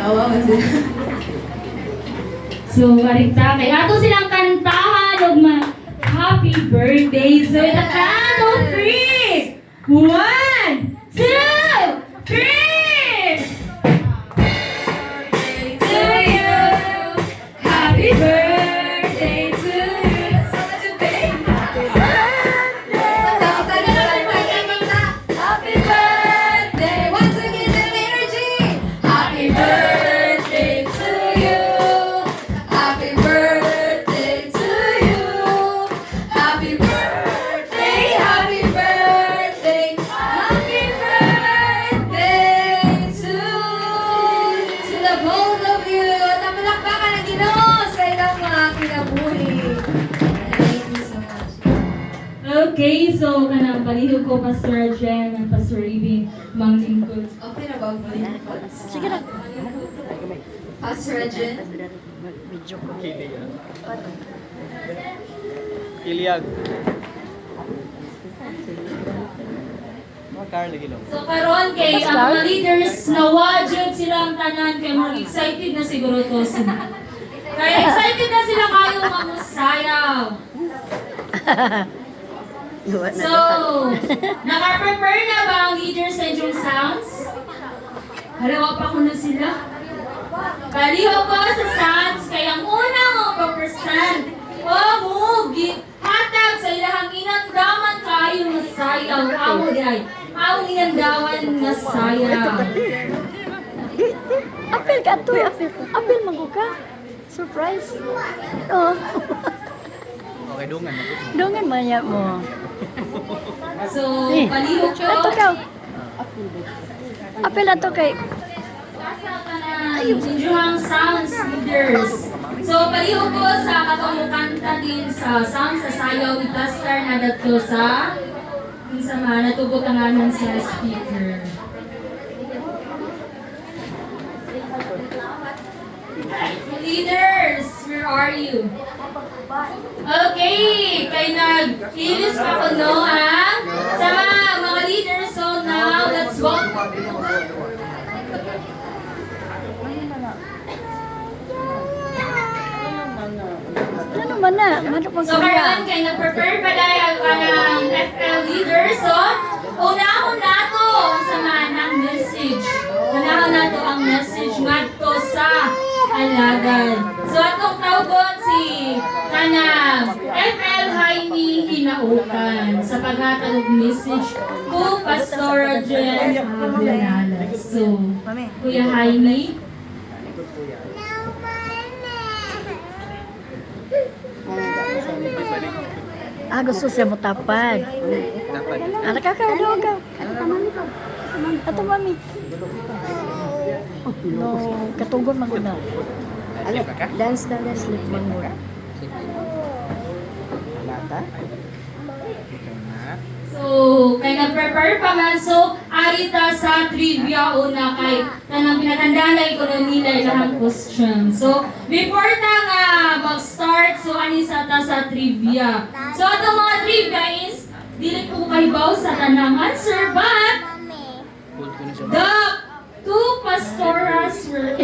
Tawa mo sila. So, marita, kay ato silang kantahan og happy birthday. So, at count of 3, 1, 2, 3! To you, happy birthday to you. Happy birthday! Once again, the energy! Happy birthday to you! Happy birthday to you! Happy birthday! Happy birthday! Happy birthday to the both of you! Namalakpakan ng Ginoo sa ilang mga kinabuhi. Thank you so much. Okay, so kanang palihog ko Pastor Jen and Pastor Ivy Mang Lingkod. Okay na ba ang balik ko? Sige na. Pastor Jen? Iliag. Car lagi lang. So karon kay ang mga leaders nawa jud silang tanan kay mga excited na siguro to sila. Kaya excited na sila kayo mamusayaw. So, naka-prepare na ba ang leaders sa inyong sounds? Halawa pa ko na sila. Paliho ko sa sounds kay ang unang magpapresent o mugi hatag sa ilahang inandaman kayo na sayaw. Amo day. Ang inandawan na sayaw. Apil ka to. Apil maguka. Surprise. Oh. Okay, dungan. Dungan maya mo. So, paliho ko. Ato ka. Apil ato kay. Inyong sounds leaders. So, paliho ko sa katong kanta din sa sounds sa sayaw ni Pastor na dato sa sama natubutanganan sa speaker. Leaders, where are you? Okay, kay nag-ilis pa ko no ha? Sama mga leaders, so now let's walk. Ano man na? Mano pang So karon kay nag-prepare pa dahil ang FL leaders, so unahon nato ang sama ng message. Unahon nato ang message ngadto sa alagad. So atong tawgon si kanang FL Jaime Hinaukan sa paghatag og message ko Pastor Jen Abelalas. So Kuya Jaime, gusto siya mo tapad. Dapat. Anak ka daw ka. Ato mami. No, katugon man gud na. Dance na dance sleep man mo. so, kay nag-prepare pa man. So, arita sa trivia una kay kanang pinatandaan na ikono nila ilang question. So, before ta nga mag-start, so ani sa ta sa trivia. So, atong mga trivia is dili ko kahibaw sa tanang answer, but the two pastoras were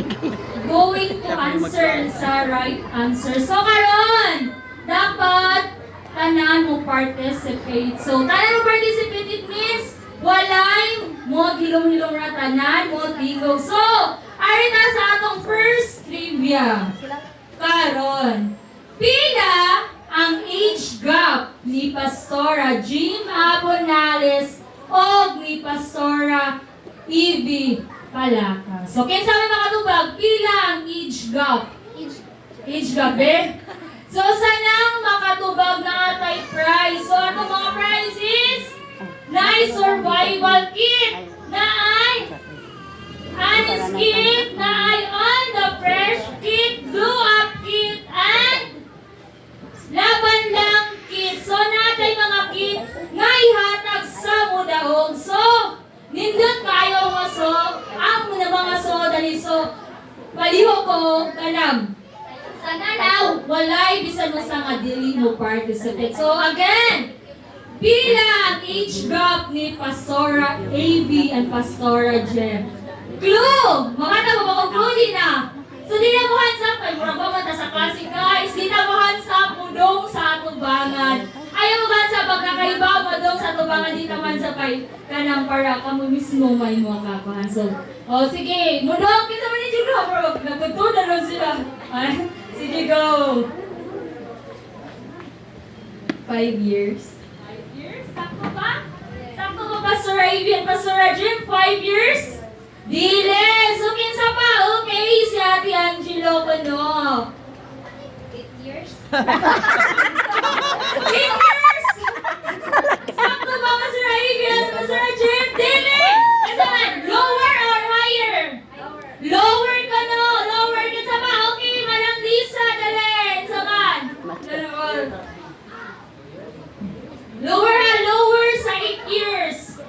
going to answer sa right answer. So, karon dapat tanan mo participate. So, tanan mo participate, it means walay mo hilom-hilom ra tanan mo tingog. So, arita sa atong first trivia. Karon, pila ang age gap ni Pastora Jim Abonales o ni Pastora Ivy Palaka. So, kinsa may makatubag, pila ang age gap? Age gap, eh? So, sanang makatubag na atay prize. So, atong mga prize is nice survival kit na ay honest kit, na ay on the fresh kit, glue up kit, and laban lang kit. So, natay mga kit nga ihatag sa mudahog. So, nindot kayo nga so, ang mga so, dali so, paliho ko kanam. Tananaw, walay bisan mo sa nga dili mo participate. So again, pila ang age gap ni Pastora AV and Pastora Jem? Clue! Mga na ba akong clue din na? So di na mo hands up, kay murag ba man sa klase guys, di na mo hands up mudong sa atubangan. Ayaw mo hands up pag nakaiba mudong sa atubangan, di naman sa kay kanang para kamo mismo may mga kakuhan. So, sige, mudong, kinsa man ni Julo, bro, nagpuntunan na sila. Ay, sige, go! 5 years. 5 years? Sakto ba? Sakto ba, Pastor Ivy and Pastor Jim? 5 years? Dile! So, kinsa pa? Okay, si Ate Angelo ko, no? 8 years? 8 years! Sakto ba, Pastor Ivy and Pastor Jim? Dile! Kinsa man? Lower or higher? Lower ka, no? Lower. Kinsa pa? Okay, Manang Lisa, dali! Kinsa man? Lower ha, lower sa 8 years.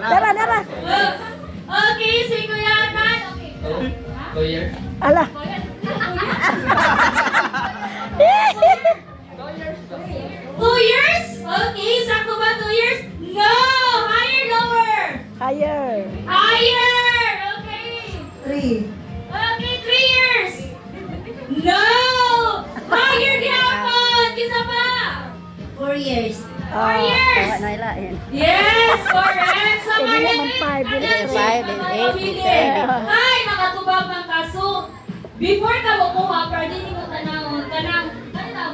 Dara, dara. Okay, si Kuya Tan. Okay. Lawyer. Ala. Kuya. 2 years? Okay, sakto ba 2 years? No! Higher, lower? Higher. Higher! Okay. 3. Okay, 3 years. No! Higher gihapon! Kisa pa? 4 years. 4 years! Tawa na ila yan. Yes, correct. Sa Hindi mga naman 5, hindi naman 5, Ay, nakatubag ng kaso. Before ka makuha, pwede ni mo tanawon ka ng,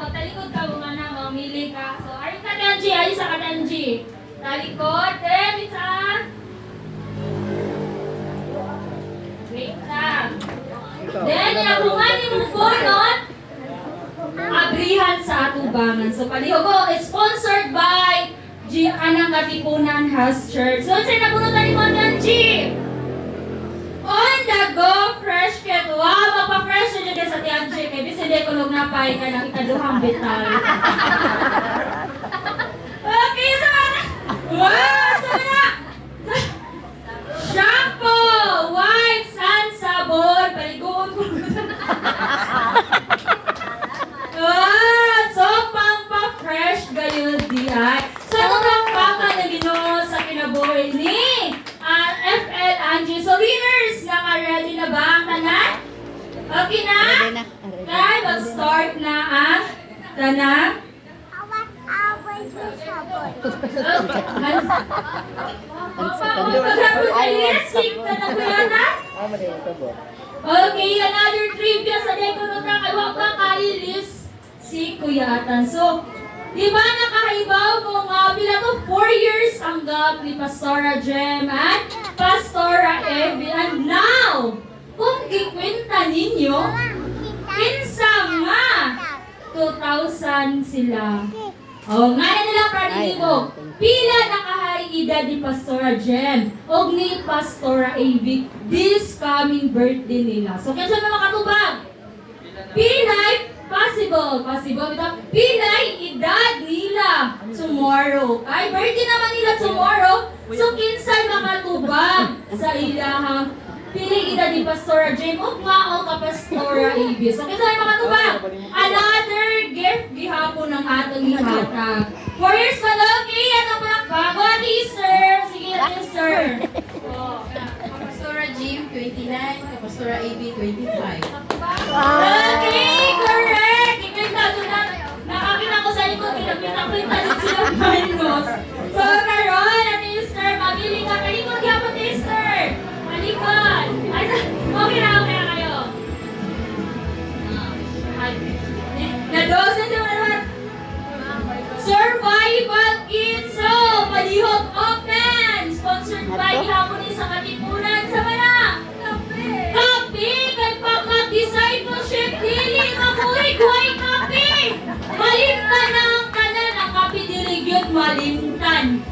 magtalikod ka mo nga na, mamili ka. So, ay katanji, ay sa katanji. Talikod, then, it's wait lang. Then, inakungan ni mo bunot, abrihan sa atubangan. So, palihogo, is sponsored by Anang Katipunan House Church. So, sa'yo nabunutan ni Mondan G. On the go, fresh ket. Wow, magpa-fresh na dyan sa Tianji. Kaya bis hindi ko nagnapay ka ng ikaduhang bital. Okay, sa mga. Wow, sa mga. Shampoo, whites, and sabon. Paliguan ko. So, pang-pa-fresh gayon di ay. So, magpapaka na Ginoo sa kinabuhi ni FL Angie. So, winners, naka-ready na ba ang tanan? Okay na? Ready na. Kaya mag-start na ang tanan. Maghapon kayo, sing tanang ko yata? Okay, another trivia sa day ko nung kakaiwag ka kailis si Kuya Atan. So, di ba nakahaibaw kung pila to 4 years ang gap ni Pastora Jem at Pastora Evie. And now, kung ikwenta ninyo, kinsa nga 2,000 sila. Oh, nga na nila pranilibo. Pila nakahaida ni Pastora Jem o ni Pastora Evie this coming birthday nila. So, kinsa na makatubag? Pilay possible. Ito, pilay edad nila tomorrow. Ay, birthday naman nila tomorrow. So, kinsay makatubag sa ilahang piling edad ni Pastora Jem o nga o ka Pastora Evie. So, kinsay makatubag? Another gift gihapon ng atong ihatag. 4 years pa lang, okay, ano pa bago Ate Easter. Sige, Ate Easter. Oh. Pastora Jim, 29. Pastora AB, 25. Okay, correct! Ikwenta doon na, nakakita ko sa likod, pinapinta din sila minus. So, karon, Ate Easter, magili ka, kalikod ka po, Ate Easter! Malikod! Ay, okay na kayo. Na-dosen siya naman. Survival Kit! So, palihog open! Sponsored by Ihapon sa Katipunan sa Mana! Kape! Kay pagka-discipleship dili! Mabuhay kuhay kape! Malimtan na ang kanan! Ang kape diligyot malimtan!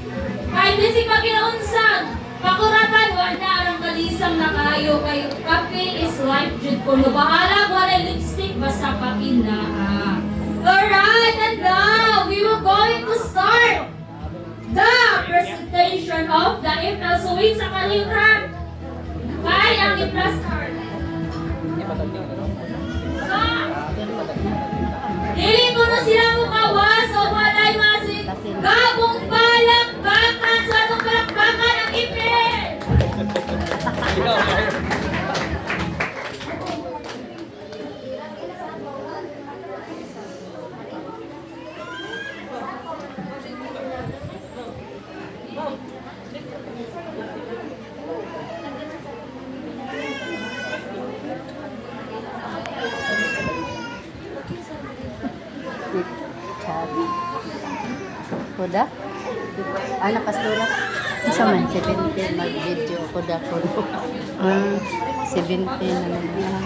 Kahit basic pagkinaunsan, pakuratan, wala arang kalisang na kayo kay kape is life jud ko. Bahala, wala lipstick, basta pakinaa. Alright, and now we will going to start the presentation of the IFL. So wait sa kalibran. Kaya ang IFL start. So, dili ko na sila mukawas o walay masin. Go! Kuda? Ana pastora. Isa man 17 mag-video kuda kuno. 17 na naman.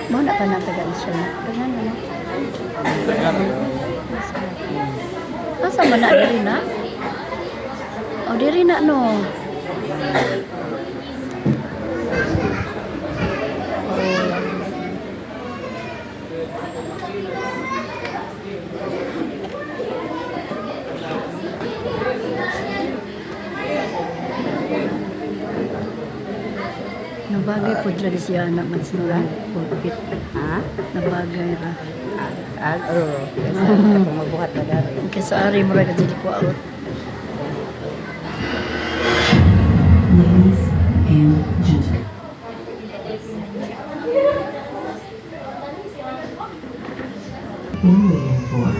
Mo na ka na taga-isya na. Ganyan na. Asa man na diri na? O diri na no. Nabagay po dyan siya anak magsura. Pulpit. Ha? Nabagay ra. Oo. Kung mabuhat na dami. Kasi ari mo rin kasi ko out. Ladies and gentlemen, been waiting for.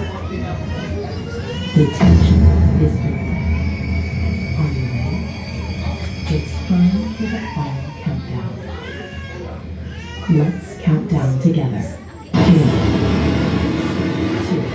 The tension is building. Are you ready? It's time for the final countdown. Let's count down together. 3, 2, 1.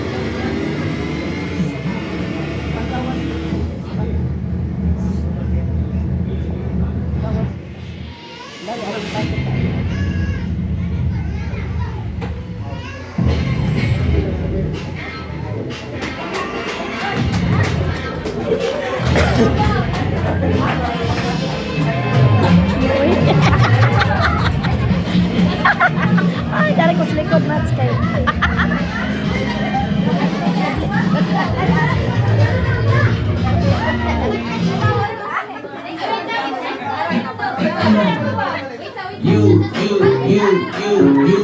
Ay, dali ko sa likod mats kayo. You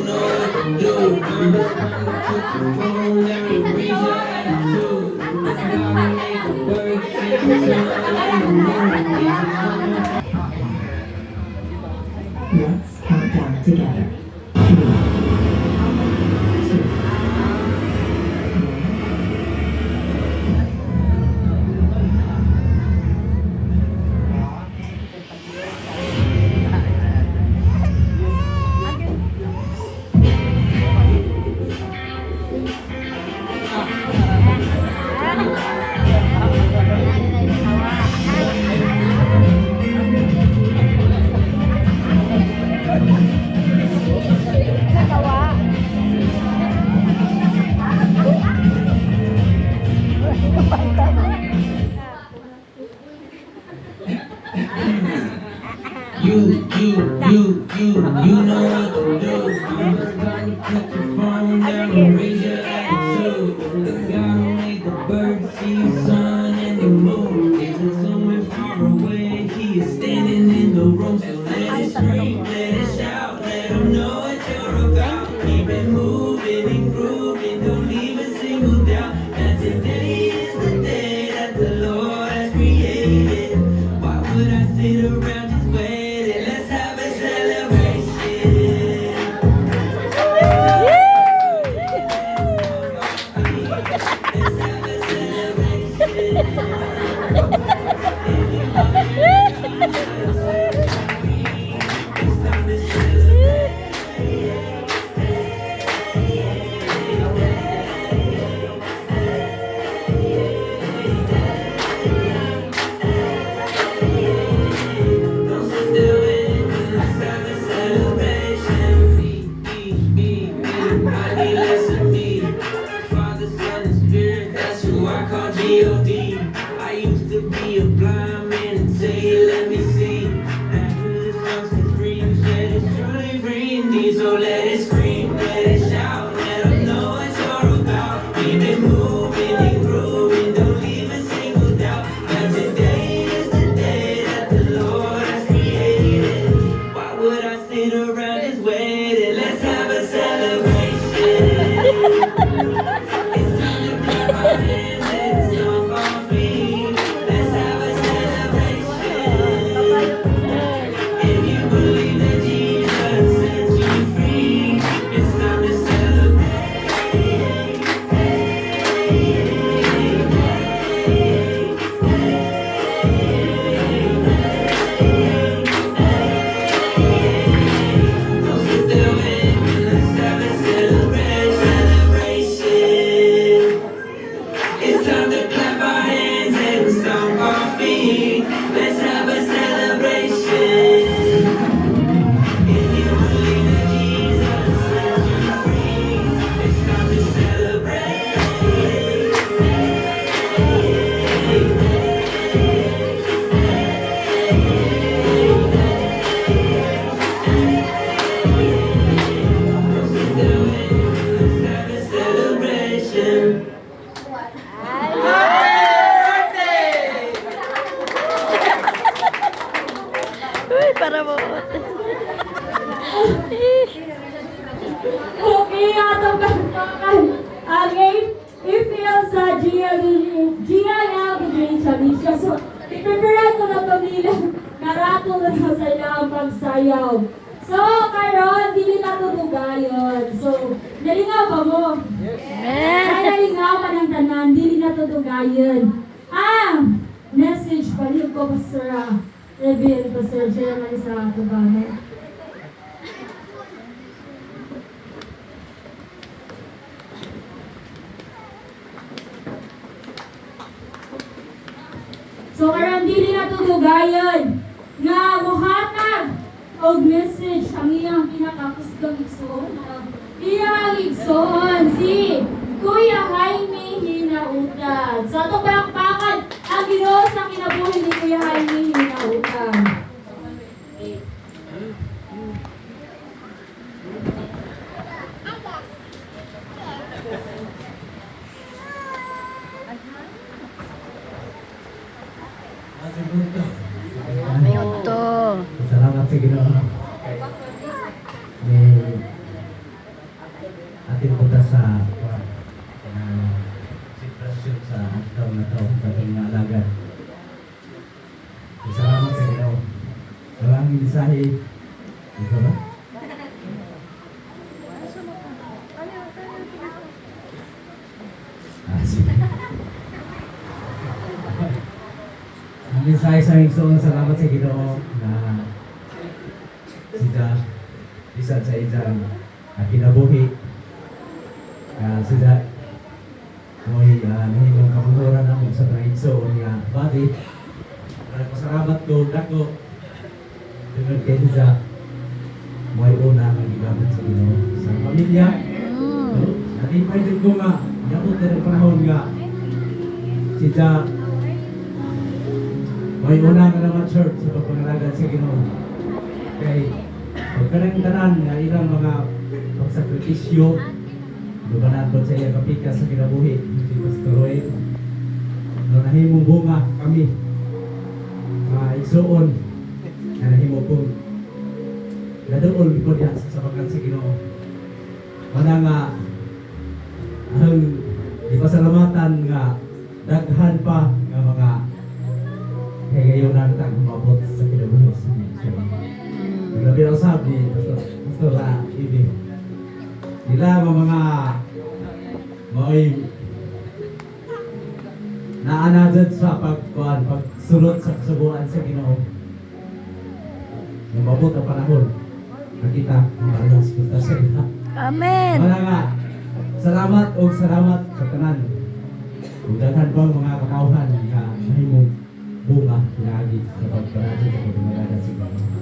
know what to do. I'm just trying to put the phone down and raise your attitude. It's gotta make the birds sing, sun and the moon. let's count down together. 3, 2, 1. You know what to do. I'm just trying to put the phone down and raise your attitude. It's gotta make the birds see sun and the moon. Isn't somewhere far away. He is standing in the room. So let it scream, let it shout, let him know what you're about. Keep it moving and grooving, don't leave a single doubt. That today is the day that the Lord has created. Why would I sit around just waiting? Let's have a celebration. Let's have a celebration. para mo. Okay, atong kantakan. Again, if you sa Gia na Alicia. So, ipipiran ko na ito nila. Narato na sa ilang pagsayaw. So, karon dili na ito dugayon. So, nalingaw ba mo? Ay, nalingaw pa ng tanan. Dili na ito dugayon. Message palihog ko, Pastor Evan, Pastor Jeremy sa tubahan. So karon dili na tudugayon nga mohatag og message ang iyang pinakakusgang igsoon. Iyang igsoon si Kuya Jaime Hinautan. So atong palakpakan ang Ginoo sa kinabuhi ni Kuya Jaime Hinautan. Minuto. Salamat sa Ginoo. Atin punta sa sitwasyon sa taon na to sa ating alagad. Salamat sa Ginoo. Walang mensahe. Ito ba? Sige. Ang mensahe sa aming soon, salamat sa Ginoo na sida isa sa isang kinabuhi. Sida mo'y nahimong kamanguran ang sa mga igsoon nga body. Pasalamat ko dako tungod kay sida mo'y una ang gigamit sa Ginoo sa pamilya. Natin pwede ko nga yapot na panahon nga sida may una nga naman church sa pagpangalagad sa Ginoo. Kay pagkanang-tanan nga ilang mga pagsakripisyo lubanan po sa iya kapika sa kinabuhi si Pastor Roy. Nahimong bunga kami igsoon na nahimo po nadool ko diha sa pagkan sa Ginoo. Wala nga ang ipasalamatan nga daghan pa nga mga kaya ngayon natin umabot sa kinabuhi sa Ginoo. Grabe ang sabi Pastor Ibi. Nila mga naanadad sa pagsulot sa kasubuan sa Ginoo. Umabot ang panahon. Nakita maras punta sa ila. Amen. Wala nga. Salamat o salamat sa tanan. Kung daghan pa mga kakauhan nga mahimong bunga pinagi sa pagparati sa pagpapalagad sa Ginoo.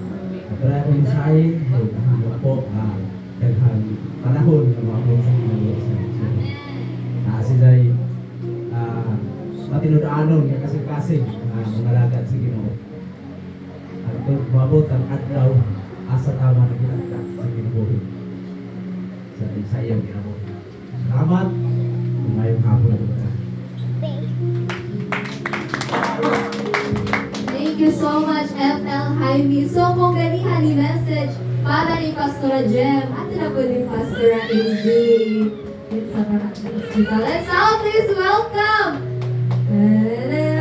Kapag akong mensahe, huwag po daghang panahon na umabot sa Ginoo sa Ginoo. Sila'y matinudaanon nga kasing-kasing mangalagad sa Ginoo. At kung umabot ang adlaw, asa tama na ginagda sa kinabuhi. Sa sayang kinabuhi. Salamat kung ngayong hapon na ito. Thank you so much, FL Jaime. So kung ganihan ni message para ni Pastora Jem at na po ni Pastora AJ. Let's all please welcome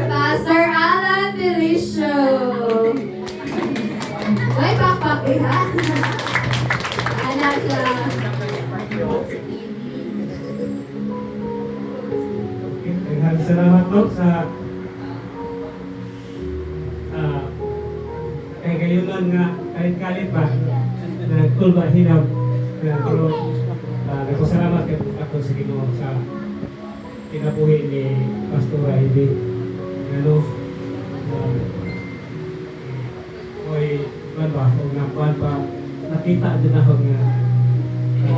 Pastor Alan Felicio. May pakpak eh ha? Anak siya. Salamat po sa kay gayunan nga kalit-kalit ba na tulba hinab pero nagpasalamat ako sa Ginoo sa kinabuhi ni Pastor Ivy ano oy ba o nakuan pa nakita din ako nga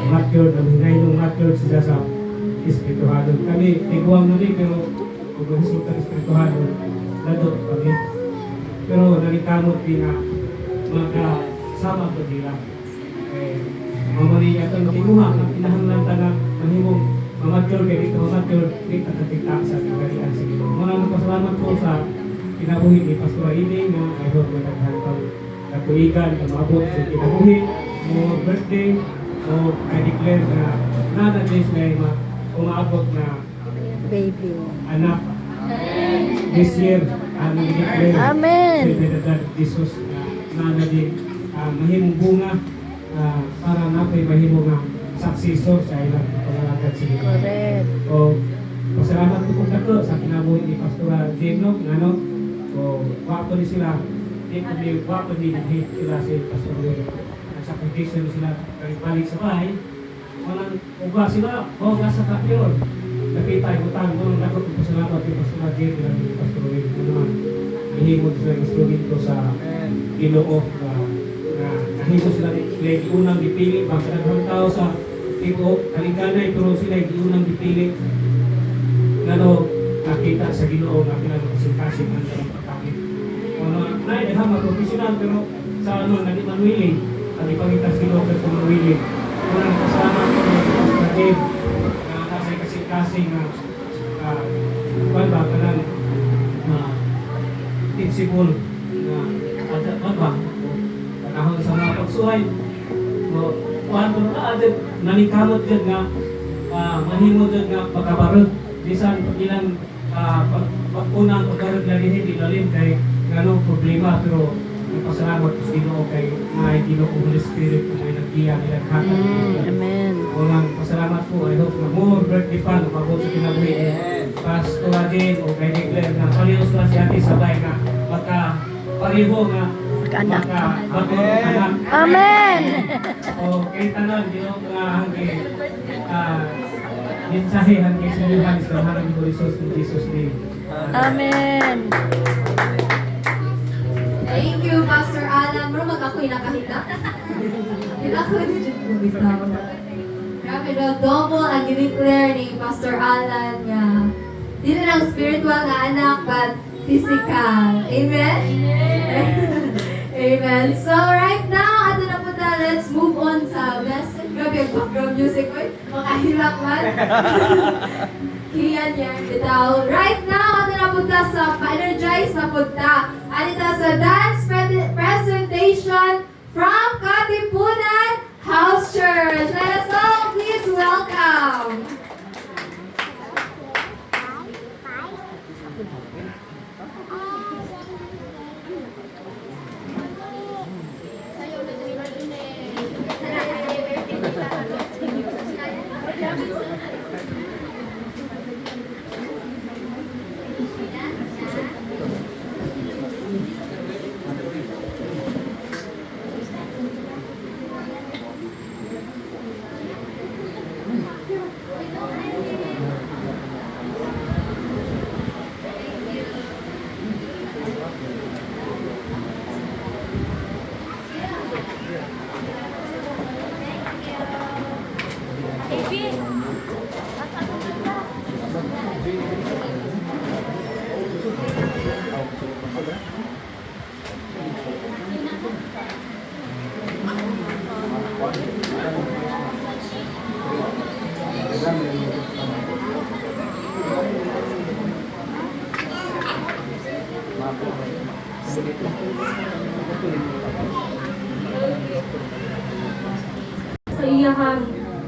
mature na hinay nung mature siya sa espirituhanon kami tiguang nani pero kung resulta ng espirituhanon nato kami pero nalikamot din na magkasama ko nila. Mamali atong tinguha ang kinahanglan taga mahimong mamature kay dito mamature dito katika sa kagalian sa Ginoo. Maraming pasalamat po sa kinabuhi ni Pastor Ine nga I hope na naghantaw katuigan na maabot sa kinabuhi mo birthday o I declare na nana days na umaabot na Baby. anak this year ang declare Amen. sa pinagdad Jesus na nana din mahimong bunga para napay mahimong successor sa ilang pangalagad sa Ginoo. Correct. O pasalamat ko kung kato sa kinabuhi ni Pastora Jeno ngano o wapo ni sila wapo ni hate sila sa Pastor Will ang sakripisyo sila kay balik sa bahay walang uba sila o nga sa kapyon nakita yung utang mo nang dapat kong pasalamat ni Pastor Jeno ng Pastor Will ano man ihimod sila instrumento sa Ginoo na kahimo sila unang dipili pagkadaghang tao sa tipo kalinganay pero sila unang dipili ngano nakita sa Ginoo nga pinagkasing-kasing ang dalang pagkakit. Ano na dahang professional pero sa ano nadi man willing ang ipangita sa Ginoo kay kung willing. Unang pasalamat ko sa Pastor Dave na nasa kasing-kasing ba kanang tinsibol na ba panahon sa mga pagsuhay no kuan na adit nanikamot jud nga mahimo jud nga pagkabaro bisan ilang unang pagkarag lagi hindi lalim kay ngano problema pero nagpasalamat ko sa Ginoo kay may Ginoo ko Holy Spirit kung may naggiya nila kata. Amen. Unang pasalamat ko I hope na more birthday pa mabot sa kinabuhi. Pastor Adin o kay Declare na palihos na si Ate Sabay nga magka pareho nga Magkaanak. anak. Amen. O kay tanan Ginoo nga hangin mensahe hangin sa Yohanes sa harang ni Jesus in Jesus name. Amen. Thank you, Pastor Alan. Bro, mag-ako'y nakahita. Ako ni Jud ko bitaw. Grabe daw, double ang declare ni Pastor Alan nga. Dili lang spiritual nga anak, but physical. Amen? Amen. So right now, ato na po ta, let's move on sa message. Grabe ang background music ko. Makahilak man. Kiyan yan, bitaw. Right now, ato na po ta sa pa-energize na po ta. Anita sa dance presentation from Katipunan House Church. Let us all please welcome. Sa iyahang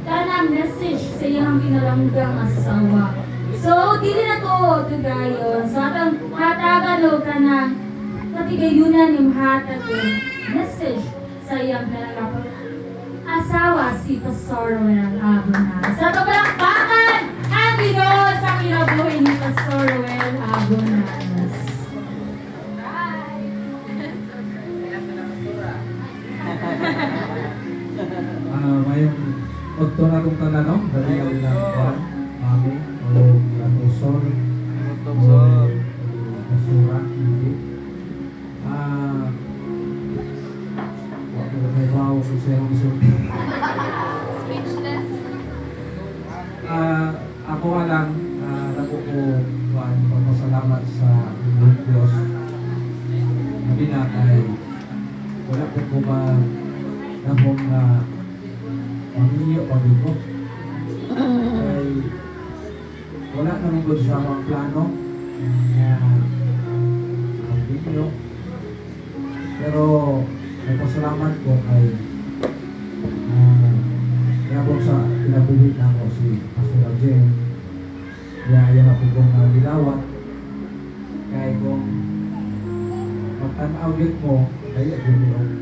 tanang message sa iyahang pinalanggang asawa. So, dili na to dayon. So, atang hatagan o ka na katigayunan yung hatag yung message sa iyang pinalanggang asawa si Pastor Ruel Abonas. Sa kapalakpakan ang Ginoo sa kinabuhi ni Pastor Ruel Abonas. Mayong pagto na kong tanong, dali lang lang mami, o latosol, basura, hindi. Wag ko may bawo ko sa iyong isulti. Ako nga lang, naku ko pagpasalamat sa Diyos. Nabi na ay wala po ko ba nakong pamilya pabiko ay wala naman ko sa mga plano na pamilya pero pasalamat ko kay Yabong sa pinabuhi na ako si Pastor Jen. Kaya ako kong gilawat. Kaya kung magtanaw din mo, kaya guminog.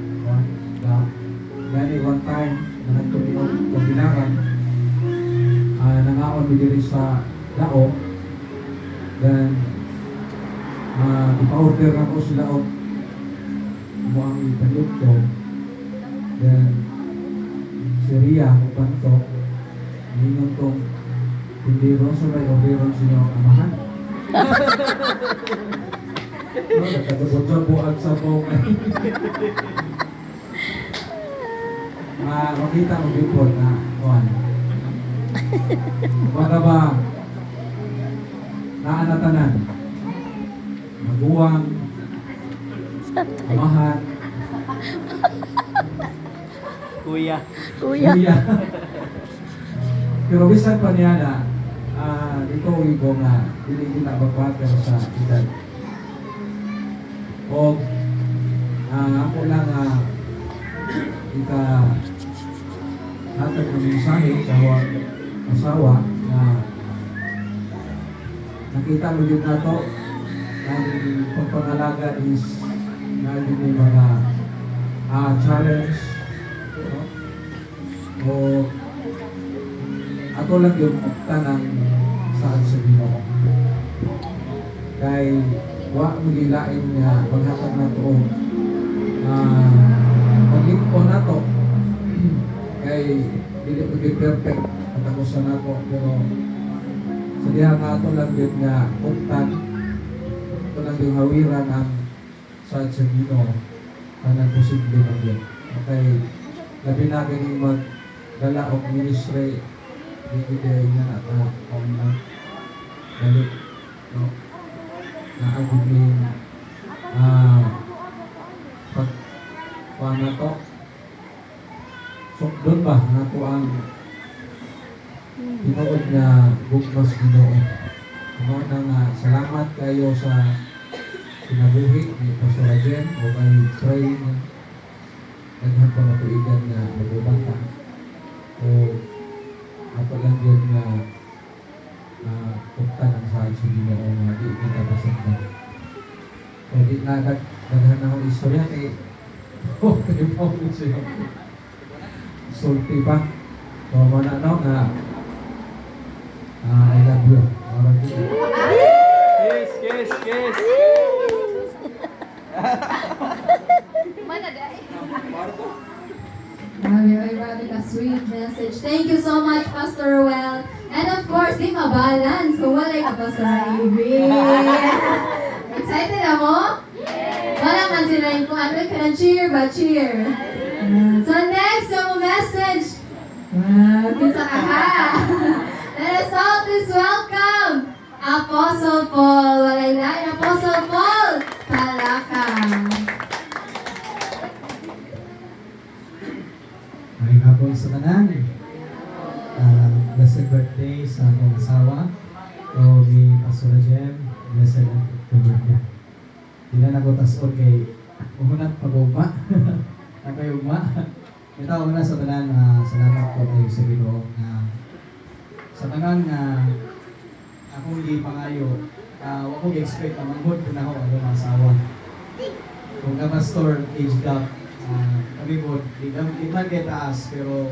Gani one time, nagtuminog kabilangan, nangaon mo diri sa Lao. Then, ipa-order ako sila o mo ang ipalit ko. Then, si Ria, upan to, hingon tong hindi ron sa may oberon siya ang amahan. No, nagkagabot sa buag sa pong. Makita mo bipod na, kuhan. Baka ba, naanatanan, maguwang, amahan, Kuya. Kuya. Pero bisan pa niya na, dito ko nga, hindi kita magwater sa edad. O, ako lang, ika, hatag ng mensahe sa asawa na nakita mo yun na to, ang pagpangalaga is na yun yung mga challenge. O ako lang yung tanang saan sa Ginoo. Kay wa mo gilain nga paghatag na to paglingkod na to kay dili maging perfect at ako sa nako pero sa diha nga ato lang yun nga uktan ito lang yung hawiran ang saan sa Ginoo kanang posible na yun. Okay, labi na ganing magdala o ministry hindi dahil nga at na balik no na agubing paano to so doon ba nga to ang tinuod nga bukmas Ginoo ano na nga salamat kayo sa sinabuhi ni Pastor Jen o kay pray na naghan pa matuigan nga magbubata o ako lang yun nga tuktan ang saan sa Ginoo nga di kita pasagdan. O di na naghan akong istorya kay kaya pa ako siya. Sulti pa. O mana no nga I love you. Marang dito. Kiss, kiss, kiss. Grabe ka sweet message. Thank you so much, Pastor Ruel. And of course, di mabalance kung walay ka pa sa ibig. Excited na mo? Wala man sila yung kung ano ka ng cheer ba? Cheer. So next, yung message. Kinsa ka ha? Let us all please welcome Apostle Paul. Walay lain, Apostle Paul. Palakang. May hapon sa tanan. Blessed birthday sa akong asawa. O ni Pastor Jem. Blessed birthday. Hindi na nagutasod kay umunat pag-ugma. Nakay-ugma. Ito ako na sa tanan salamat po kayo sa Ginoo na sa tanan na akong hindi pangayo wag ko i-expect na manghod ko na ako ang asawa. Kung ka pastor, age gap, kami po, di man kaya taas, pero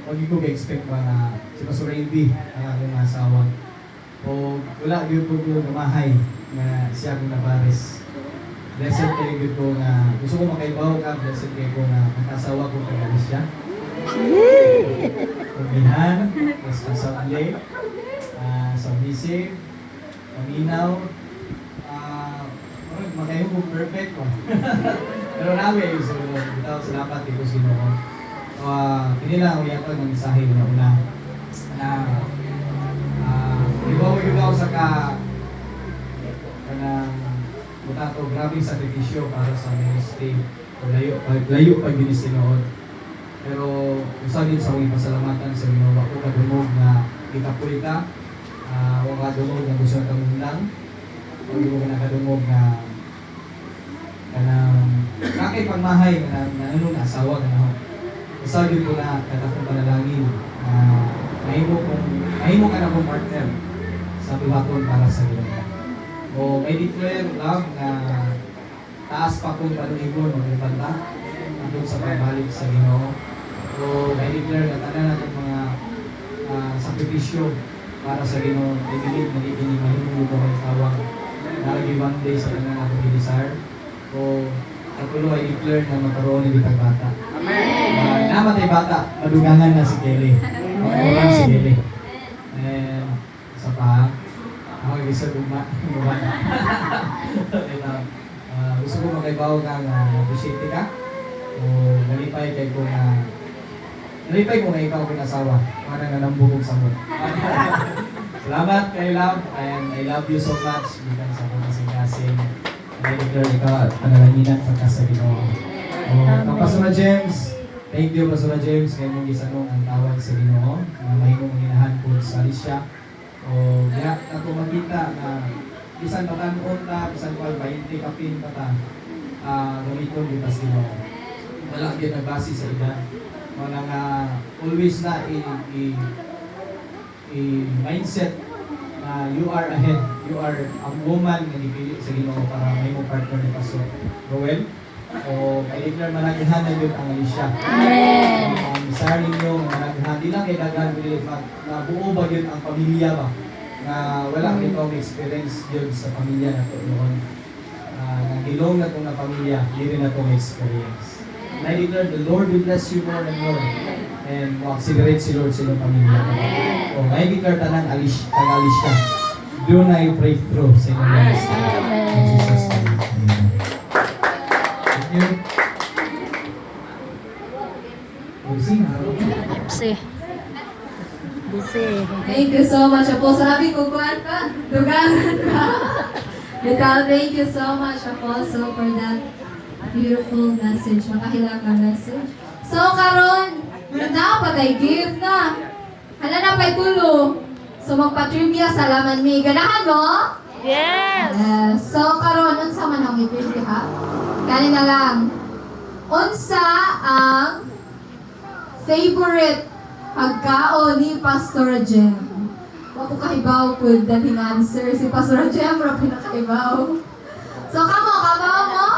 huwag ko i-expect pa na si Pastor Randy ang aking asawa. O wala, yun po ko gamahay na siya akong napares. Blessed kayo yun ko na gusto ko makaibaw ka, blessed kayo ko na ang ko kagalis siya. Pagbihan, responsable, sa busy, paminaw, makayo kong perfect ko. Pero namin, so, salamat dito sino ko. Kinila ko yan ng mensahe una na ibaw yung ako sa kanang muna to, grabing sakripisyo para sa ministry o layo pag ginisinood. Pero usa din sa uwi pasalamatan sa Ginoo ko kadungog na kitapuli ka, o kadungog na gusto na kamundang, o hindi mo ka nakadungog na kanang nakay pagmahay na anong asawa ka na. Sabi ko na kadakong panalangin na mahimo ka na kong partner sa buhaton para sa Ginoo. O may declare love na taas pa kong panuligon o ibanda atong sa pagbalik sa Ginoo. O may declare na tanan natin mga sakripisyo para sa Ginoo. I believe na mahimo ko ang tawag naragi one day sa tanan akong i-desire. O patuloy ay declare na magkaroon ng bitag bata. Amen! Namatay bata, madugangan na si Kelly. Madugangan si Kelly. And isa pa, ako isa guma. Gusto ko makaibaw ka na appreciate ka. O nalipay kay ko na nalipay ko na ikaw kinasawa. Para na nambukog sa mo. Salamat kay Love and I love you so much. Bilang sa akong kasing-kasing. I declare ikaw at panalanginan pagka sa Ginoo. O Pastor James, thank you Pastor James kay mong gisanong ang tawag sa Ginoo na mahimong hinahan po sa Alicia. O diya ako makita na bisan patanon ta, bisan pa 20 kapin pa ta. Gamiton kita sa Ginoo. Wala gyud nagbase sa edad. Wala nga always na mindset na you are ahead. You are a woman na nipili sa Ginoo para may mo partner ni Pastor Roel. O i-declare managhan na yun ang Alicia. Amen. Ang desire ninyo, managhan. Di lang kay daghan, na buo ba yun ang pamilya ba? Na wala rin kong experience yun sa pamilya na ito noon. Nagilong na itong na pamilya, hindi rin na itong experience. And I declare, the Lord will bless you more and more. And accelerate si Lord sa inyong pamilya. O I declare tanang Alicia. Doon na yung breakthrough sa inyong lives. In Jesus' name. Amen. Thank you. Busy. Thank you so much, Apostle. Sabi ko, kuhan ka, dugangan ka. Vital, thank you so much, Apostle, for that beautiful message, makahilang na message. So, karon, na pa tayo gift na. Hala na pa'y tulo. So, magpa-trivia sa laman mi. Ganahan mo? Yes! So, karon, unsa man ang i-trivia ha? Kanina lang. Unsa ang favorite pagkaon ni Pastor Jem? Ako kahibaw po daling answer. Si Pastor Jem, pero pinakahibaw. So, kabaw mo?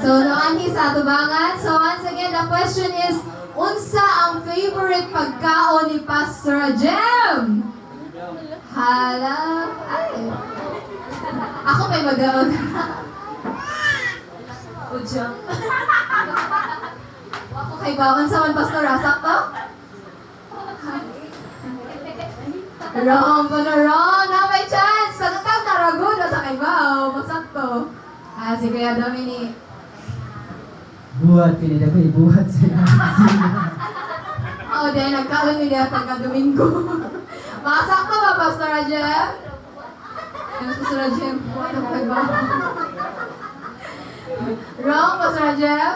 So, noan sa tubangan. So, once again, the question is, unsa ang favorite pagkaon ni Pastor Jem? Hala. Ay. Ako may magaon. Ujang. Ako kay bawan sa man Pastor Rasak to? Wrong, wrong. Na may chance. Sagtang naragod na sa kay baw. Masakto. Si Kuya Dominic. Buhat, pinilagay buhat sa Oo, dahil nagkaon nila taga-Domingo. Masakto ba, Pastor Rajem? Yung Pastor Rajem, ano ba ba? Wrong, Pastor Rajem?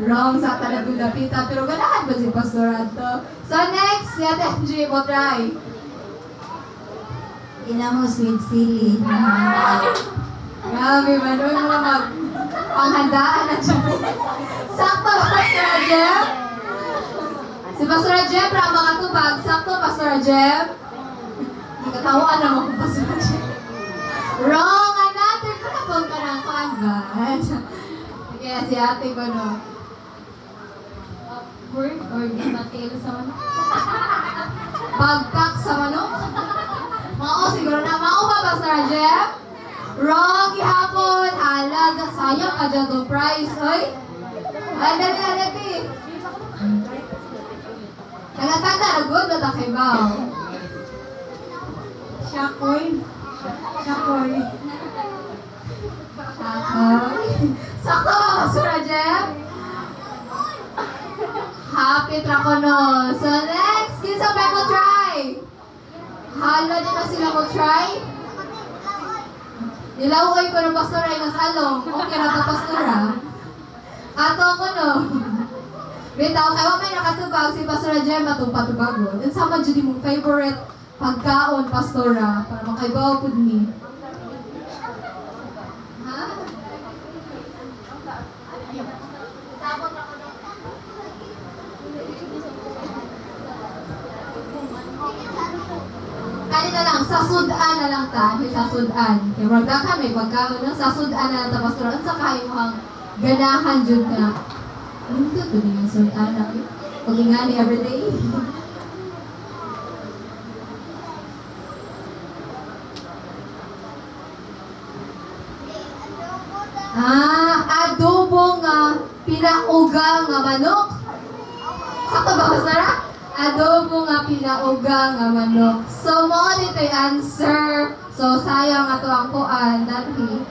Wrong sa taga-Dudapita, pero ganahan ba si Pastor Radto? So next, si Ate Angie mo try. Ina mo, sweet silly. Grabe man, huwag mo panghandaan na dyan. Sakto ba, Pastor Rajem? Si Pastor Rajem, para makatubag. Sakto, Pastor Rajem? Katawaan naman kung Pastor Rajem. Wrong! Another kapag ka ng kanban. Kaya si ate ko, no? Upward or gimatil sa manok? Bagkak sa manok? Mao, siguro na. Mao ba, Pastor Rajem? Wrong! Ihapon! Hala, sayang ka dyan to price, oy? Ay, dali. Nagatanda na good na takibaw. Shakoy. Sakto ba, Pastor Rajem? Happy Trakono. So next, kinsa pa mo try? Hala din na sila mo try? Nilaway ko ng Pastor ay nasalong. Okay na to, Pastor ha? Ato ko no. Bitaw, kaya may nakatubag si Pastor Rajem atong patubagon. And sama dyan mong favorite pagkaon, Pastora, para makaibaw po ni. Ha? na lang, sa sudan na lang ta. May sa sudan. Kaya magdaka may pagkaon no? Sa sudan na lang ta, Pastor. Ang sa kayo ang ganahan dyan na. Ano ito yung sudan na? Pag nga ni everyday. Adobo nga pinauga nga manok. Sakto ba, Pastora? Adobo nga pinauga nga manok. So, mo dito yung answer. So, sayang nga to ang kuan. Dati.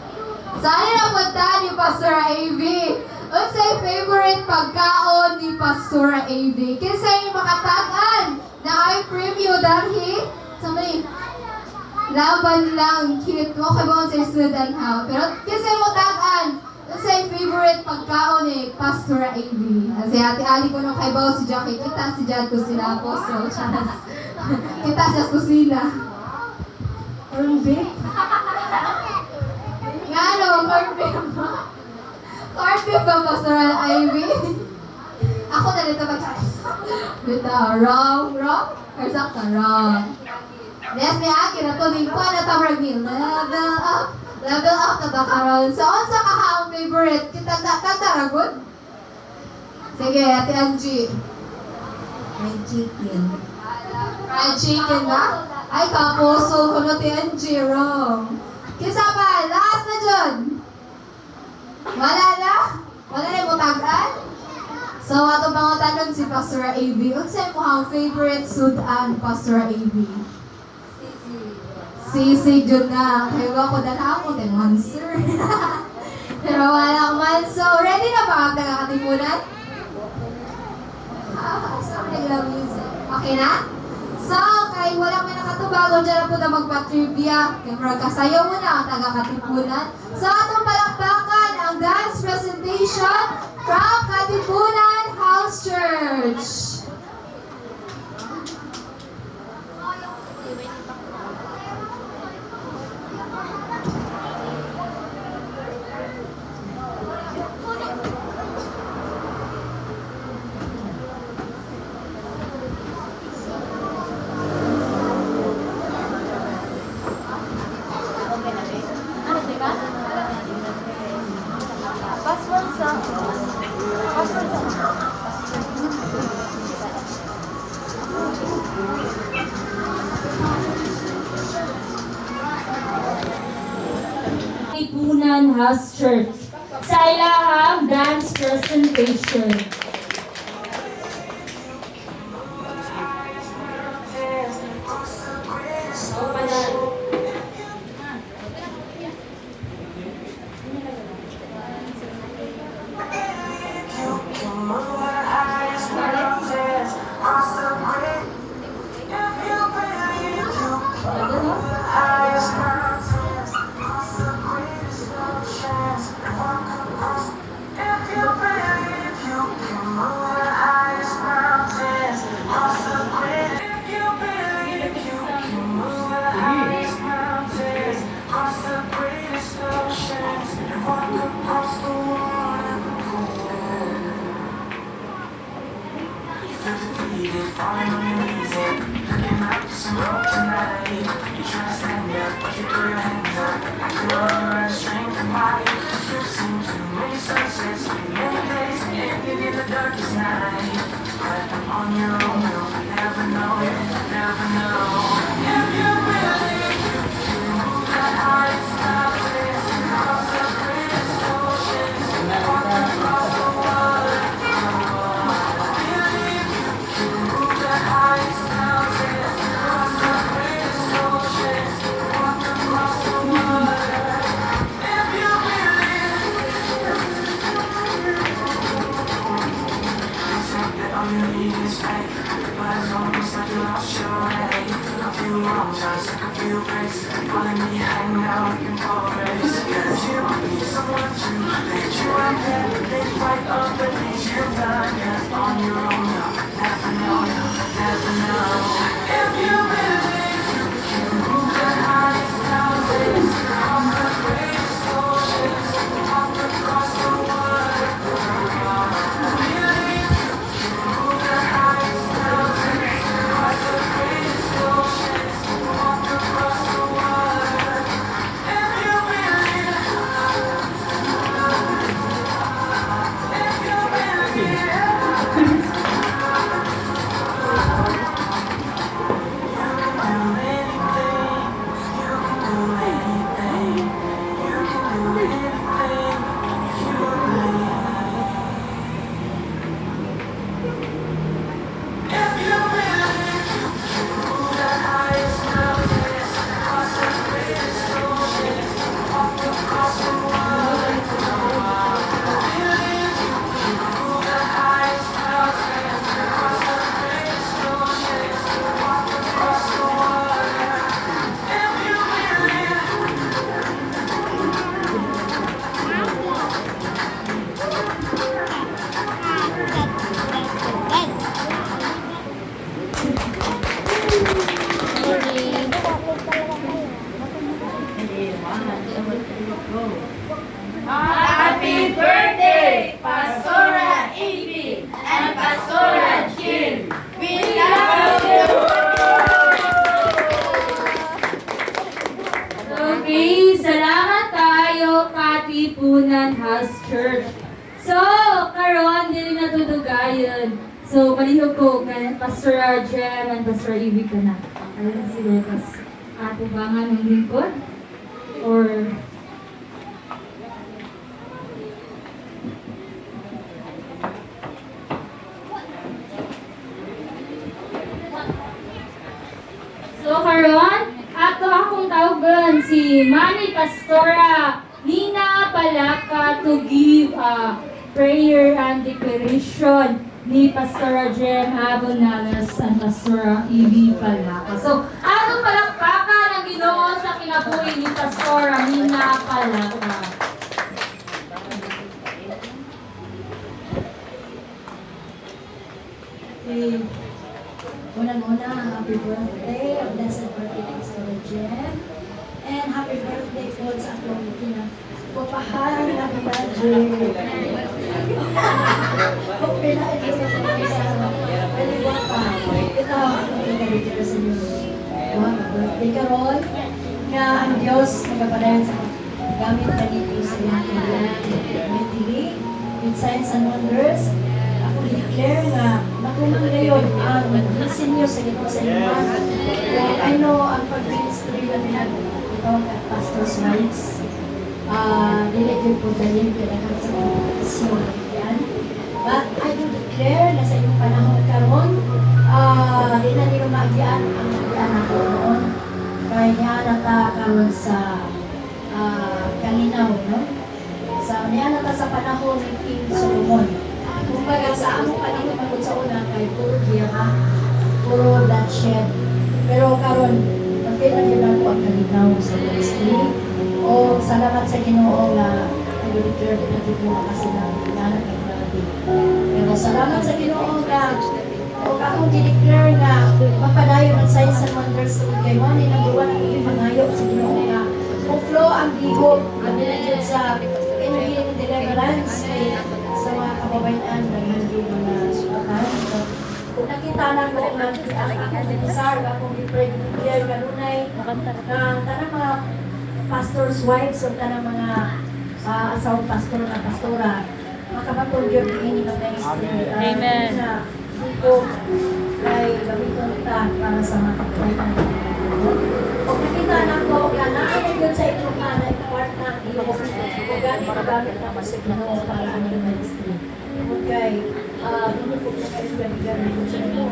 Saan na punta ni Pastora AV? Unsa yung favorite pagkaon ni Pastora AV? Kinsa yung makatagan na ay preview dahil sa may laban lang, cute mo kay ba sa student ha. Pero kinsa yung matagan? Unsa yung favorite pagkaon ni Pastora AV? Si Ate Ali ko nung kay Bao si Jackie, kita si Jad ko sila po. So, chance. Kita siya sa kusina. Corn beef? Nga ano, corn beef ba? Corn beef ba, Pastora AV? Ako na dito mag-choice. Dito, wrong? Or sakta, wrong. Yes, may akin na to, din ko na tamrag ni level up na bakaroon. So, unsa ka ang favorite? Kita tataragon? Sige, Ate Angie. Fried chicken. Fried chicken ba? Ay, kapuso ko na Ate Angie, wrong. Kisa pa, last na dyan. Wala na? Wala na yung mutagan? So, ato mga tanong si Pastora AV. Unsa mo ang favorite sudan, Pastora AV? Sisig yun na. Kaya ko na ako, the monster. Pero wala man. So, ready na ba ang nagkakatipunan? Sorry lang music. Okay na? So, kay walang may nakatubagon dyan na po na magpa-trivia. Kaya kasayaw mo na ang nagkakatipunan. So, atong palakpakan ang dance presentation from Katipunan House Church. Katipunan House Church sa ilahang dance presentation. All you need is faith, but House Church. So, karon dili na tudugayon. So, palihog ko kay Pastor Jem and Pastor Ivy ko na. Ayun si Lucas. Ato ba nga ng lingkod? Or so, karon, ato akong tawagan si Manny Pastora Nina Palaka to give a prayer and declaration ni Pastora Jem Abonalas and Pastora Ivy Palaka. So, atong palakpakan ang Ginoo sa kinabuhi ni Pastora Nina Palaka. Okay. Unang-una, happy birthday, a blessed birthday, Pastor Jem. And happy birthday po sa akong pupahal na birthday. Okay na ito sa paliwan pa. Ito ang pinagigil sa inyo. Happy birthday karon nga ang Diyos nagpapadayan sa gamit ka dito sa iyong mentally with signs and wonders. Ako declare nga nakuman ngayon ang blessing niyo sa Ginoo sa inyo. I know ang pag-ministry na itong pastor's wives. Diligent po dahil kailangan sa pagkakasyon. But I do declare na sa inyong panahon karon, di na nila maagian ang anak ko noon. Kaya niya nata karon sa kalinaw, no? Niya nata sa panahon ni King Solomon. Kumbaga sa among panahon magod sa una kay puro giyaha, puro bloodshed. Pero karon pagkailan yun ako ang kalinaw sa ministry. O salamat sa Ginoo nga nag-declare na dito kasi na nanak ng grabe. Pero salamat sa Ginoo nga o akong di-declare nga mapadayon ang signs and wonders kay Manny na buwan ang iyong pangayo sa Ginoo nga flow ang bihog na binigyan sa healing deliverance sa mga kababayan ng hindi mga sukatan. Kung nakita na ko ang akong desar, akong i-pray, i-declare kanunay na tanang mga pastor's wives o tanang mga asawang pastor na pastora makabatong yun ini ng ministry. Amen. Dito ay gamiton ta para sa mga kababayan. Kung nakita na ko nga naayon yun sa inyong na part ng iyong kung gani magamit na masig na para ang iyong ministry. Okay, hindi po na kayo gani ko sa inyo.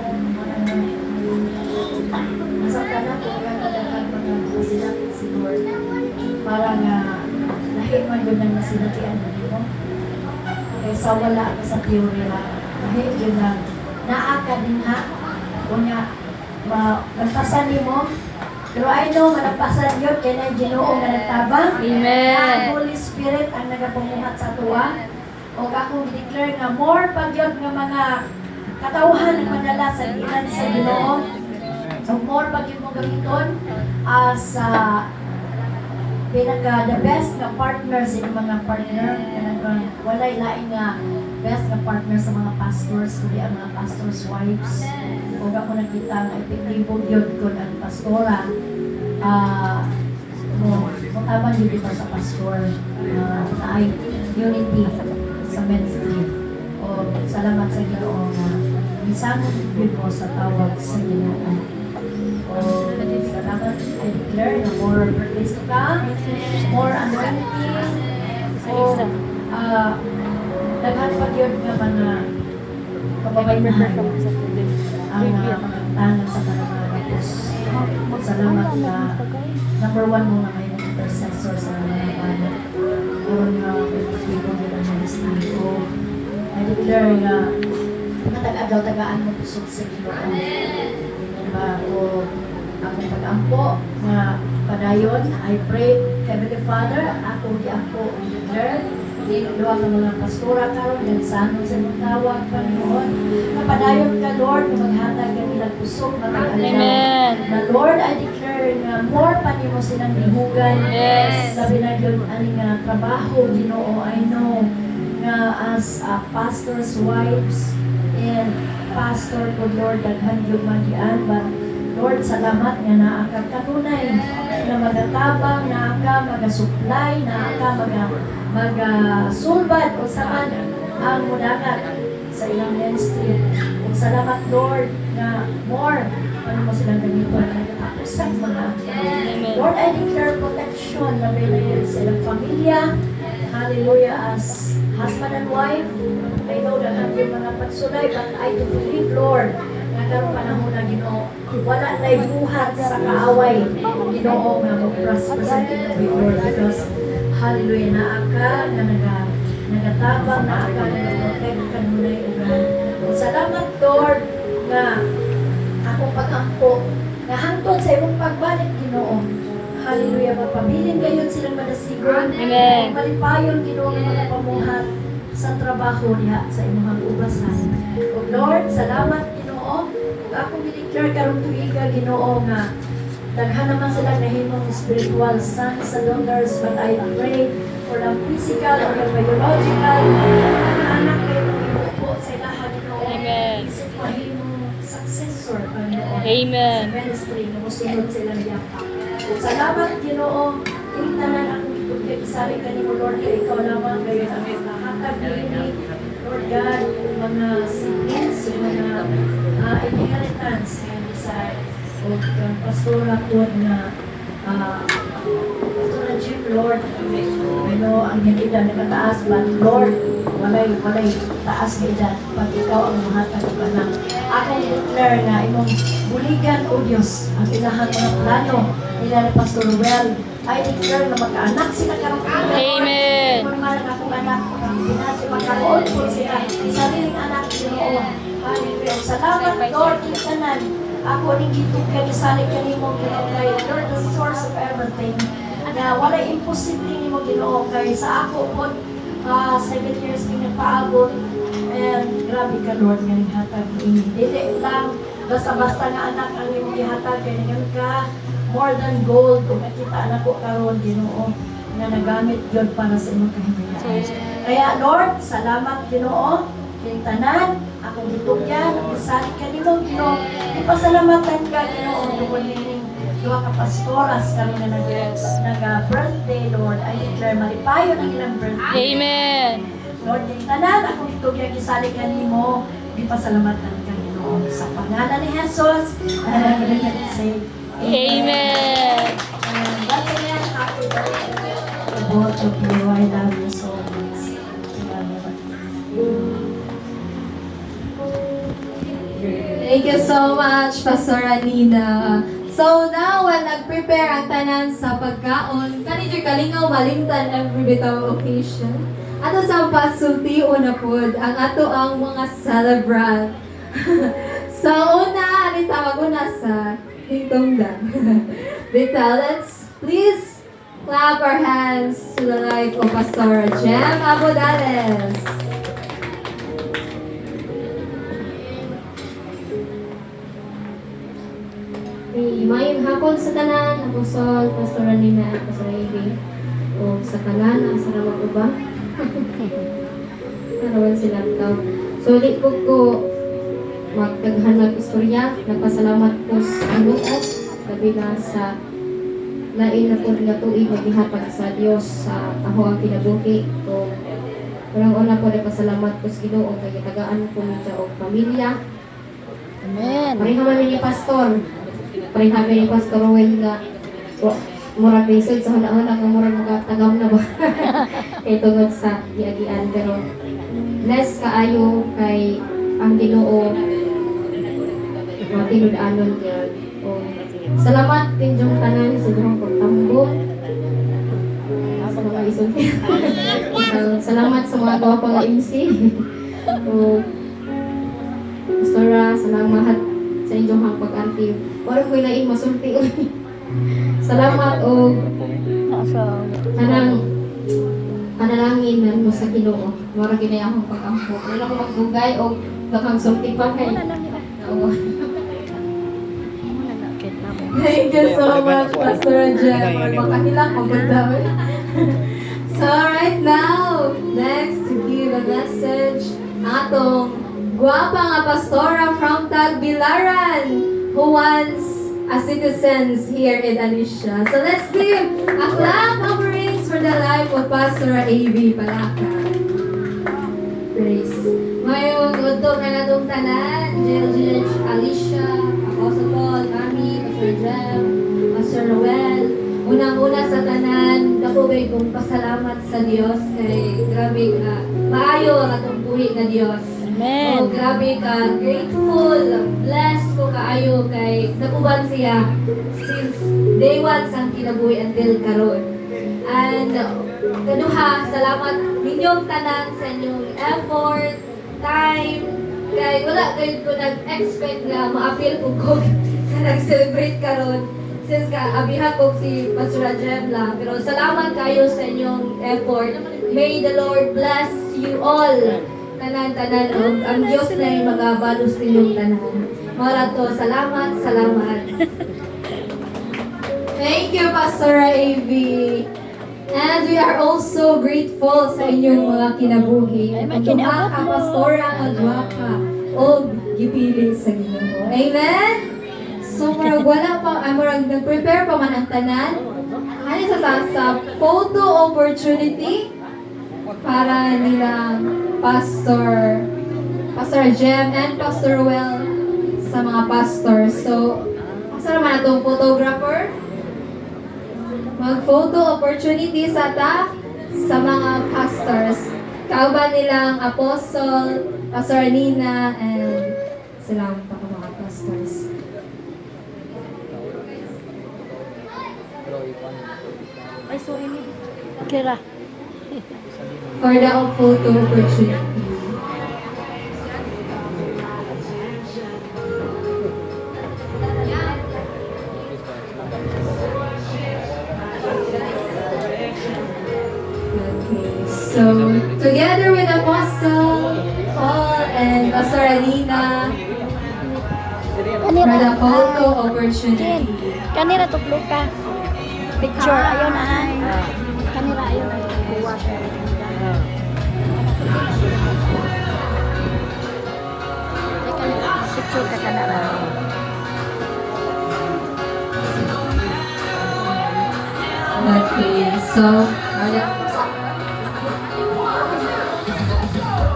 Nasakta na po nga kadakan mga sinapit si Lord para nga nahiman yun ang nasinatian mo. Kaysa wala ka sa theory na nahit yun na naaka din ha. Kung nga magpasan mo. Pero I know, malampasan yun, kaya na Ginoo nga nagtabang. Amen. Ang Holy Spirit ang nagapumuhat sa tuwa. O akong declare nga more pag yun nga mga katauhan ng madala sa ilan sa Ginoo. So more pag yun mo gamiton as the best na partner sa mga partner. Walay laing nga best na partner sa mga pastors, kundi ang mga pastors' wives. Kung ako nakita nga epektibo yun kung ang pastora, mataman yun dito sa pastor na ay unity sa ministry. O salamat sa Ginoo nga misangon yun mo sa tawag sa Ginoo. O salamat, I declare na more praise to come, more anointing, o daghan pa yun nga mga kababayan ang pagtangan sa Panamagos. Salamat na number one mo nga kayo ng intercessor sa mga banat. Karoon nga pagpapiligo nila ng ministry ko. I declare nga matag-agaw-tagaan mo pusod sa Ginoo. Diba ko akong pag-ampo nga padayon, I pray, Heavenly Father, ako di ako declare Doa ka mga pastora karon nagsanong sa mga tawag Panginoon. Napadayon ka Lord na maghatag ka nilang pusok matag-alaw. Na Lord, I declare na more pa nimo silang lihugan. Yes. Sabi na yun, aning trabaho, Ginoo, I know nga as pastors' wives and pastor ko Lord, daghan yung magian, but Lord, salamat nga naa ka kanunay na magatabang, naa ka magasupply, naa ka mag-sulbad o saan ang mudangat sa ilang ministry. Kung salamat Lord na more ano mo silang ganito na tapos sa mga Lord, I declare protection na may sa ilang pamilya. Hallelujah, as husband and wife. I know that ang yung mga pagsulay, but I do believe, Lord, nagkaroon panahon na Ginoo. Wala na'y buhat sa kaaway. Ginoo nga mag-prosper sa Ginoo, Lord, because hallelujah, naaka na nagatabang, naaka na nag-protect ka muna yung ugan. Salamat, Lord, na akong pag-ampo, na hangtod sa imong pagbalik, Ginoo. Hallelujah, magpabilin kayo silang madasigon. Amen. Malipayon, Ginoo, ng mga pamuhat sa trabaho niya sa imong ubasan. O Lord, salamat, Ginoo. Kung akong i-declare karong tuiga, Ginoo, nga daghan naman sila nahimong spiritual sons and daughters, but I pray for the physical or the biological anak kayo ng ibupo sa ilaha, Ginoo. Amen. Isip mahimong successor, Ginoo. Amen. Sa ministry, na musunod sila yapak. Salamat, Ginoo. Tingtanan akong itubig. Isali ka ni mo, Lord, kaya ikaw naman kayo ang nakahatag ni Lord God, mga siblings, mga inheritance sa pastora po na pastora Jim, Lord, ang edad na mataas, but Lord, walay taas na edad, pag ikaw ang mahatag ka na. Akong declare na imong buligan, O Diyos, ang ilahang mga plano nila ni Pastor Well. I declare na magkaanak sila karong Amen. Kung man akong anak, pinasi magkaroon po sila, sariling anak Ginoo. Hallelujah. Salamat, Lord, itanan. Ako ning gitugyan isalik kanimo Ginoo kay Lord, the source of everything. Na wala imposible nimo Ginoo kay sa ako po 7 years kini nagpaabot. And grabe ka Lord nga ning hatag ini. Dili lang basta-basta nga anak ang imong gihatag kay ngayon ka more than gold kung nakita anak ko karon Ginoo na nagamit yun para sa imong kahimayan. Kaya Lord, salamat Ginoo. Kini tanan akong gitugyan, isali ka nimo Ginoo. Ipasalamatan ka Ginoo tungod ning duha ka pastoras kami na nag-birthday Lord. I declare malipayon ang ilang birthday. Amen. Lord, kini tanan akong gitugyan isali ka nimo. Ipasalamatan ka Ginoo sa pangalan ni Jesus. And I'm gonna say Amen. And once again, happy birthday to both of you. I love you so much. Thank you so much, Pastor Anina. So now, when nag-prepare ang tanan sa pagkaon, kanidyo kalingaw malimtan every bitaw occasion. Ato sa pasultio na pod, ang ato ang mga celebrant. So una, tawag una sa hintungdan. Bita, let's please clap our hands to the life of Pastor Jem Abodales. Mayong hapon sa tanan, Apostol, Pastor Anina, at Pastor Ivy. O sa tanan, ang sarawag ko ba? Narawan sila ito. So, ulit ko magtaghanag istorya. Nagpasalamat ko sa Lukas, gabi na sa lain na po nga tuig maghihatag sa Diyos sa ako ang kinabuhi. So, unang-una po nagpasalamat ko sa Ginoo kay tagaan ko niya og pamilya. Amen. Parehaman ni Pastor. Parehaman ni Pastor Rowell nga murag based sa huna-huna nga murag magatagam na ba. Kay tungod sa giagian pero bless kaayo kay ang Ginoo matinud-anon gyud. Salamat din yung tanan sa inyong pagtambo. Sa mga isulti. Salamat sa mga gawa pang MC. Pastora, salamat sa inyong pag-anti. Wala ko ilaing masulti. Salamat o kanang panalangin na mo sa Ginoo. Wala ginay akong pag-ampo. Wala ko magbugay o bakang sulti pa kay. Thank you so much, Pastor Jem. Makahilang ko ba So right now, next to give a message, atong guwapa nga pastora from Tagbilaran who wants a citizens here in Alicia. So let's give a clap of rings for the life of Pastor A.B. Palaka. Praise. Mayong udto ka na itong tanan, Jill, Alicia, Apostle Paul, Mami, Pastor Jem, Pastor Noel. Unang-una sa tanan, nakubay kong pasalamat sa Diyos kay grabe ka. Maayo ang atong buhi na Diyos. Amen. Oh, grabe ka. Grateful. Blessed ko kaayo kay nakuban siya since day 1 sang kinabuhi until karon. And kaduha, salamat ninyong tanan sa inyong effort, time, kay wala kayo ko nag-expect nga ma-appeal ko sa nag-celebrate karon. Since abihan ko si Pastor Jem lang. Pero salamat kayo sa inyong effort. May the Lord bless you all. Tanan-tanan. Ang Diyos na yung magabalos ninyong tanan. Marato, salamat. Thank you, Pastor A.B. And we are also grateful sa inyong mga kinabuhi. At duha ka, Pastora, agwaka. O gipili sa Ginoo. Amen? So, wala pa, nag-prepare pa man ang tanan. Ano sa photo opportunity para nila Pastor Jem and Pastor Well sa mga pastors. So, asa naman itong photographer? Mag-photo opportunity sa mga pastors. Kauban nilang Apostle, Pastor Nina, and silang pa mga pastors. Ay, sorry. Kira. For the photo opportunity. Okay, so together with Apostle Paul and Pastor Alina for the photo opportunity. Kanina tuklo ka. Picture, ayun ay. Kanina, ayun ay. Picture ka kanara.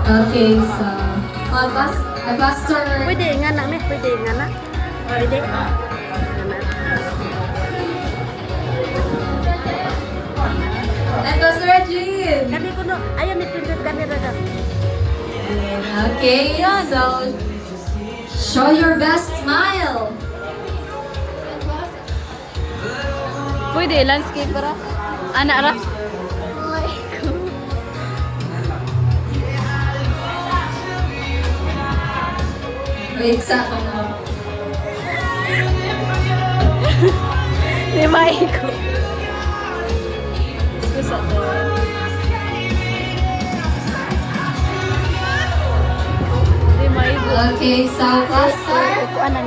Okay, so Pastor. Pwede nga na, pwede nga na. Pwede. And Pastor Jean. Kami ko no, ayun ni pindot camera na. Okay, so show your best smile. Pwede, landscape ra. Anak ra. Wait, sa Ni Maiko. Okay, so Pastor.